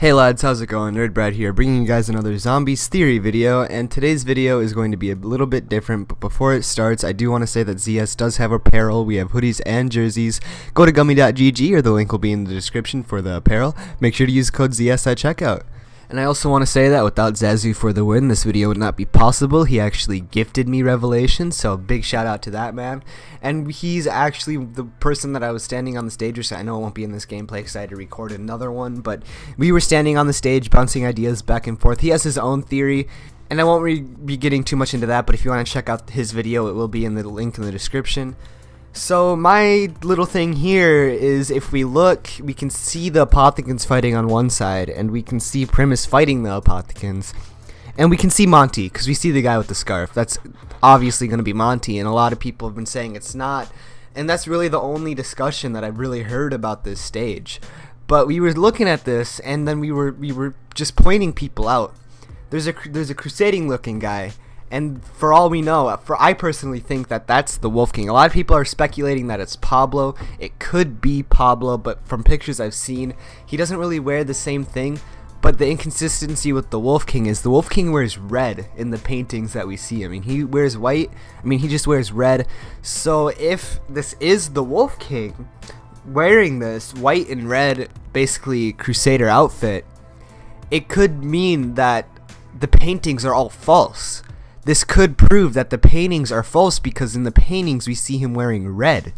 Hey lads, how's it going? NerdBrad here, bringing you guys another Zombies Theory video, and today's video is going to be a little bit different, but before it starts, I do want to say that ZS does have apparel. We have hoodies and jerseys. Go to gummy.gg, or the link will be in the description for the apparel. Make sure to use code ZS at checkout. And I also want to say that without Zazu for the win, this video would not be possible. He actually gifted me Revelation, so big shout out to that man. And he's actually the person that I was standing on the stage with. I know it won't be in this gameplay because I had to record another one, but we were standing on the stage bouncing ideas back and forth. He has his own theory, and I won't be getting too much into that, but if you want to check out his video, it will be in the link in the description. So my little thing here is, if we look, we can see the Apothicons fighting on one side, and we can see Primus fighting the Apothicons, and we can see Monty, because we see the guy with the scarf. That's obviously going to be Monty, and a lot of people have been saying it's not, and that's really the only discussion that I've really heard about this stage. But we were looking at this, and then we were just pointing people out. There's a crusading looking guy. And for all we know, I personally think that that's the Wolf King. A lot of people are speculating that it's Pablo. It could be Pablo, but from pictures I've seen, he doesn't really wear the same thing. But the inconsistency with the Wolf King is the Wolf King wears red in the paintings that we see. I mean, he wears white. I mean, he just wears red. So if this is the Wolf King wearing this white and red, basically Crusader outfit, it could mean that the paintings are all false. This could prove that the paintings are false, because in the paintings we see him wearing red.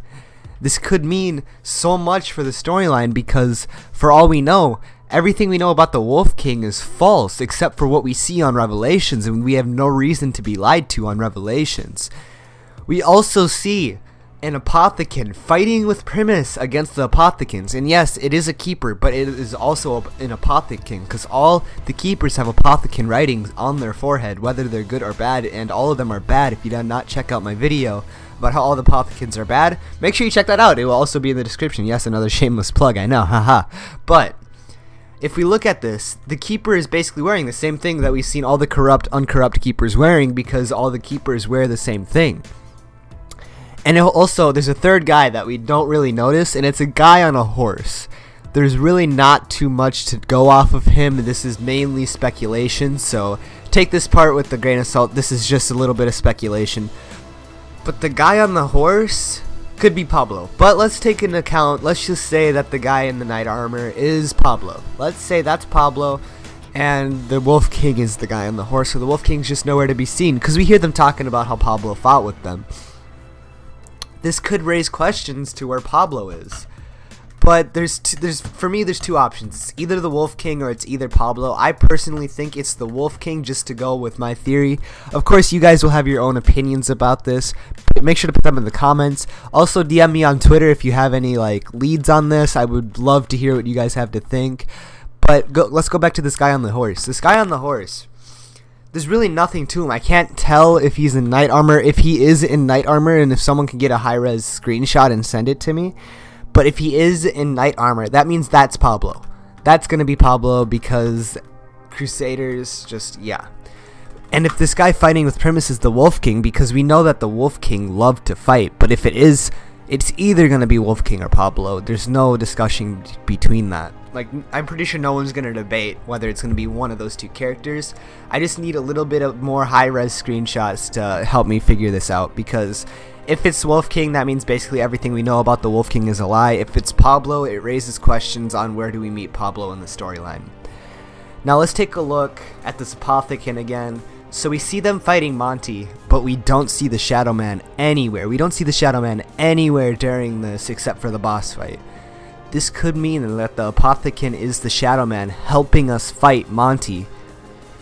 This could mean so much for the storyline, because for all we know, everything we know about the Wolf King is false except for what we see on Revelations, and we have no reason to be lied to on Revelations. We also see an Apothicon fighting with Primus against the Apothicons, and yes, it is a keeper, but it is also an Apothicon, because all the keepers have Apothicon writings on their forehead, whether they're good or bad, and all of them are bad. If you did not check out my video about how all the Apothicons are bad, make sure you check that out. It will also be in the description. Yes, another shameless plug, I know, haha. But if we look at this, the keeper is basically wearing the same thing that we've seen all the corrupt, uncorrupt keepers wearing, because all the keepers wear the same thing. And also, there's a third guy that we don't really notice, and it's a guy on a horse. There's really not too much to go off of him. This is mainly speculation, so take this part with a grain of salt. This is just a little bit of speculation. But the guy on the horse could be Pablo. But let's take into account, let's just say that the guy in the knight armor is Pablo. Let's say that's Pablo, and the Wolf King is the guy on the horse, so the Wolf King's just nowhere to be seen, because we hear them talking about how Pablo fought with them. This could raise questions to where Pablo is, but for me there's two options. It's either the Wolf King or it's either Pablo. I personally think it's the Wolf King, just to go with my theory. Of course, you guys will have your own opinions about this. Make sure to put them in the comments. Also, DM me on Twitter if you have any leads on this. I would love to hear what you guys have to think. But let's go back to this guy on the horse. This guy on the horse, there's really nothing to him. I can't tell if he's in knight armor. If he is in knight armor, and if someone can get a high-res screenshot and send it to me. But if he is in knight armor, that means that's Pablo. That's going to be Pablo, because Crusaders yeah. And if this guy fighting with Primus is the Wolf King, because we know that the Wolf King loved to fight. But if it is, it's either going to be Wolf King or Pablo. There's no discussion between that. I'm pretty sure no one's going to debate whether it's going to be one of those two characters. I just need a little bit of more high-res screenshots to help me figure this out, because if it's Wolf King, that means basically everything we know about the Wolf King is a lie. If it's Pablo, it raises questions on where do we meet Pablo in the storyline. Now let's take a look at this Apothicon again. So we see them fighting Monty, but we don't see the Shadow Man anywhere. We don't see the Shadow Man anywhere during this except for the boss fight. This could mean that the Apothicon is the Shadow Man helping us fight Monty.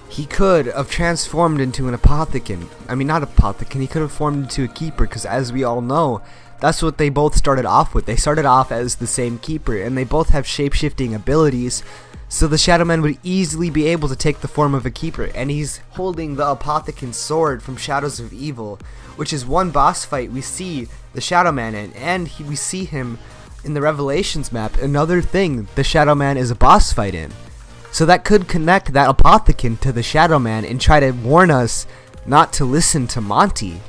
He could have transformed into an Apothicon. I mean, not Apothicon, he could have formed into a keeper, because as we all know, that's what they both started off with. They started off as the same keeper, and they both have shape-shifting abilities, so the Shadow Man would easily be able to take the form of a keeper. And he's holding the Apothicon sword from Shadows of Evil, which is one boss fight we see the Shadow Man in, and we see him in the Revelations map, another thing the Shadow Man is a boss fight in. So that could connect that Apothicon to the Shadow Man and try to warn us not to listen to Monty.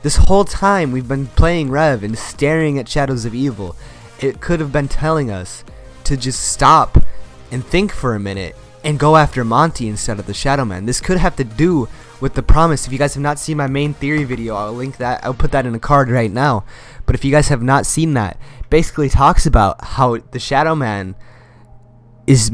This whole time we've been playing Rev and staring at Shadows of Evil. It could have been telling us to just stop and think for a minute and go after Monty instead of the Shadow Man. This could have to do with the promise. If you guys have not seen my main theory video, I'll link that. I'll put that in a card right now. But if you guys have not seen that, basically talks about how the Shadow Man has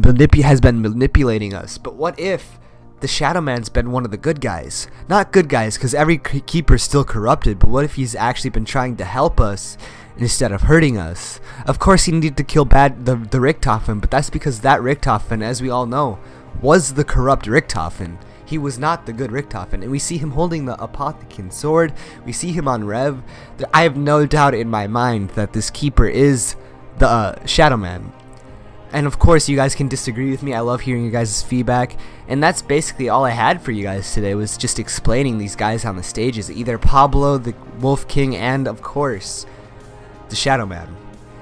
been manipulating us. But what if the Shadow Man's been one of the good guys? Not good guys, because every keeper is still corrupted, but what if he's actually been trying to help us instead of hurting us? Of course he needed to kill the Richtofen, but that's because that Richtofen, as we all know, was the corrupt Richtofen. He was not the good Richtofen, and we see him holding the Apothicon sword. We see him on Rev. I have no doubt in my mind that this keeper is the Shadow Man. And of course you guys can disagree with me. I love hearing your guys' feedback. And that's basically all I had for you guys today, was just explaining these guys on the stages. Either Pablo, the Wolf King, and of course the Shadow Man.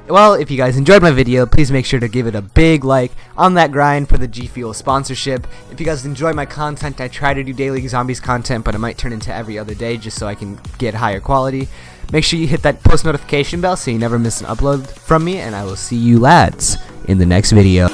Well, if you guys enjoyed my video, please make sure to give it a big like on that grind for the G Fuel sponsorship. If you guys enjoy my content, I try to do daily zombies content, but it might turn into every other day just so I can get higher quality. Make sure you hit that post notification bell so you never miss an upload from me, and I will see you lads in the next video.